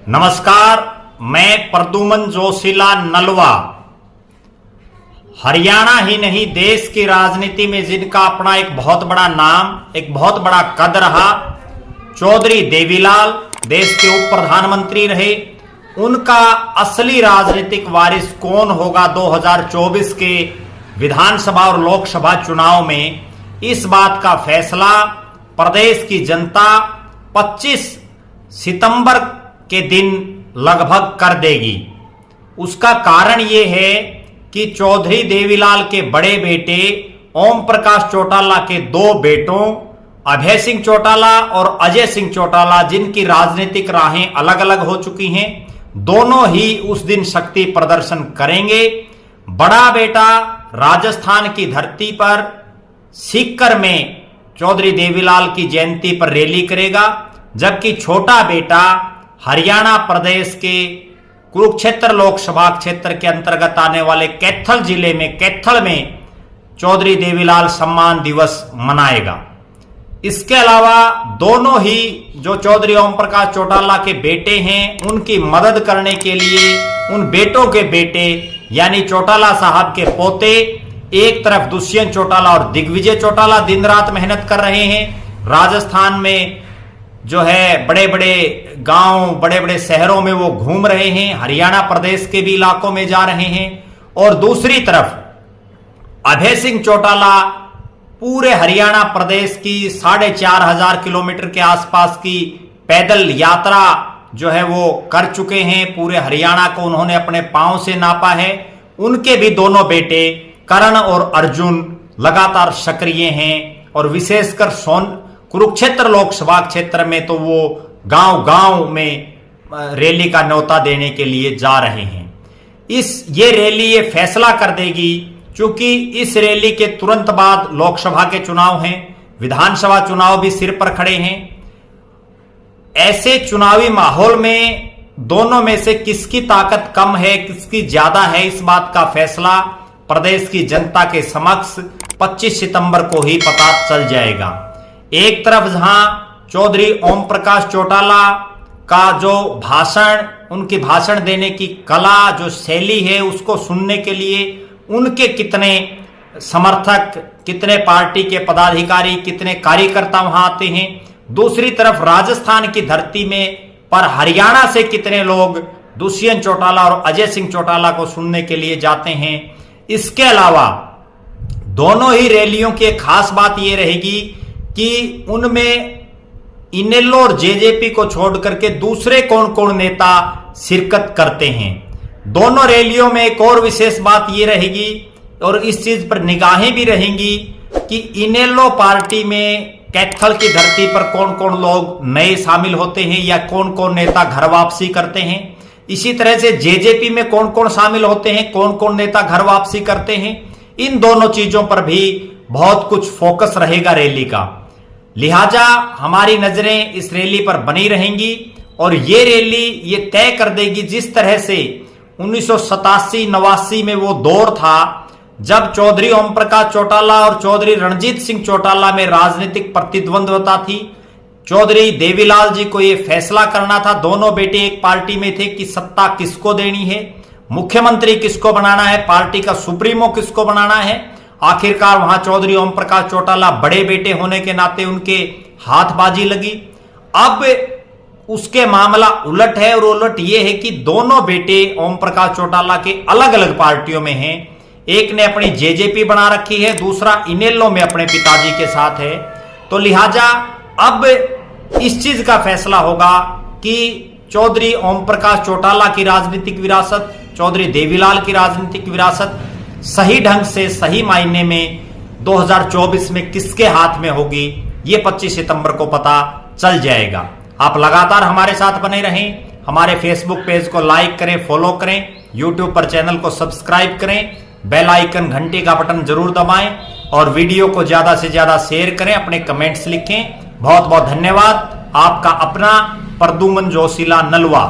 नमस्कार, मैं प्रद्युमन जोशीला नलवा। हरियाणा ही नहीं देश की राजनीति में जिनका अपना एक बहुत बड़ा नाम, एक बहुत बड़ा कद रहा, चौधरी देवीलाल देश के उप प्रधानमंत्री रहे। उनका असली राजनीतिक वारिस कौन होगा 2024 के विधानसभा और लोकसभा चुनाव में, इस बात का फैसला प्रदेश की जनता 25 सितंबर के दिन लगभग कर देगी। उसका कारण यह है कि चौधरी देवीलाल के बड़े बेटे ओम प्रकाश चौटाला के दो बेटों अभय सिंह चौटाला और अजय सिंह चौटाला, जिनकी राजनीतिक राहें अलग अलग हो चुकी हैं, दोनों ही उस दिन शक्ति प्रदर्शन करेंगे। बड़ा बेटा राजस्थान की धरती पर सीकर में चौधरी देवीलाल की जयंती पर रैली करेगा, जबकि छोटा बेटा हरियाणा प्रदेश के कुरुक्षेत्र लोकसभा क्षेत्र के अंतर्गत आने वाले कैथल जिले में कैथल में चौधरी देवीलाल सम्मान दिवस मनाएगा। इसके अलावा दोनों ही जो चौधरी ओम प्रकाश चौटाला के बेटे हैं, उनकी मदद करने के लिए उन बेटों के बेटे यानी चौटाला साहब के पोते, एक तरफ दुष्यंत चौटाला और दिग्विजय चौटाला दिन रात मेहनत कर रहे हैं। राजस्थान में जो है बड़े बड़े गांव, बड़े बड़े शहरों में वो घूम रहे हैं, हरियाणा प्रदेश के भी इलाकों में जा रहे हैं। और दूसरी तरफ अभय सिंह चौटाला पूरे हरियाणा प्रदेश की 4,500 किलोमीटर के आसपास की पैदल यात्रा जो है वो कर चुके हैं। पूरे हरियाणा को उन्होंने अपने पांव से नापा है। उनके भी दोनों बेटे करण और अर्जुन लगातार सक्रिय हैं और विशेषकर कुरुक्षेत्र लोकसभा क्षेत्र में तो वो गांव गांव में रैली का न्योता देने के लिए जा रहे हैं। ये रैली ये फैसला कर देगी, क्योंकि इस रैली के तुरंत बाद लोकसभा के चुनाव हैं, विधानसभा चुनाव भी सिर पर खड़े हैं। ऐसे चुनावी माहौल में दोनों में से किसकी ताकत कम है, किसकी ज्यादा है, इस बात का फैसला प्रदेश की जनता के समक्ष 25 सितंबर को ही पता चल जाएगा। एक तरफ जहां चौधरी ओम प्रकाश चौटाला का जो भाषण, उनकी भाषण देने की कला, जो शैली है, उसको सुनने के लिए उनके कितने समर्थक, कितने पार्टी के पदाधिकारी, कितने कार्यकर्ता वहां आते हैं। दूसरी तरफ राजस्थान की धरती में पर हरियाणा से कितने लोग दुष्यंत चौटाला और अजय सिंह चौटाला को सुनने के लिए जाते हैं। इसके अलावा दोनों ही रैलियों की एक खास बात यह रहेगी कि उनमें इनेलो और जेजेपी को छोड़ करके दूसरे कौन कौन नेता शिरकत करते हैं। दोनों रैलियों में एक और विशेष बात यह रहेगी और इस चीज पर निगाहें भी रहेंगी कि इनेलो पार्टी में कैथल की धरती पर कौन कौन लोग नए शामिल होते हैं या कौन कौन नेता घर वापसी करते हैं। इसी तरह से जेजेपी में कौन कौन शामिल होते हैं, कौन कौन नेता घर वापसी करते हैं। इन दोनों चीजों पर भी बहुत कुछ फोकस रहेगा रैली का। लिहाजा हमारी नजरें इस रैली पर बनी रहेंगी और ये रैली ये तय कर देगी, जिस तरह से 1987-89 में वो दौर था जब चौधरी ओम प्रकाश चौटाला और चौधरी रणजीत सिंह चौटाला में राजनीतिक प्रतिद्वंद्विता थी। चौधरी देवीलाल जी को यह फैसला करना था, दोनों बेटे एक पार्टी में थे, कि सत्ता किसको देनी है, मुख्यमंत्री किसको बनाना है, पार्टी का सुप्रीमो किसको बनाना है। आखिरकार वहां चौधरी ओम प्रकाश चौटाला बड़े बेटे होने के नाते उनके हाथबाजी लगी। अब उसके मामला उलट है और उलट यह है कि दोनों बेटे ओम प्रकाश चौटाला के अलग अलग पार्टियों में हैं। एक ने अपनी जेजेपी बना रखी है, दूसरा इनेलो में अपने पिताजी के साथ है। तो लिहाजा अब इस चीज का फैसला होगा कि चौधरी ओम प्रकाश चौटाला की राजनीतिक विरासत, चौधरी देवीलाल की राजनीतिक विरासत सही ढंग से, सही मायने में 2024 में किसके हाथ में होगी, ये 25 सितंबर को पता चल जाएगा। आप लगातार हमारे साथ बने रहें, हमारे फेसबुक पेज को लाइक करें, फॉलो करें, यूट्यूब पर चैनल को सब्सक्राइब करें, बेल आइकन घंटी का बटन जरूर दबाएं और वीडियो को ज्यादा से ज्यादा शेयर करें, अपने कमेंट्स लिखें। बहुत बहुत धन्यवाद। आपका अपना प्रद्युमन जोशीला नलवा।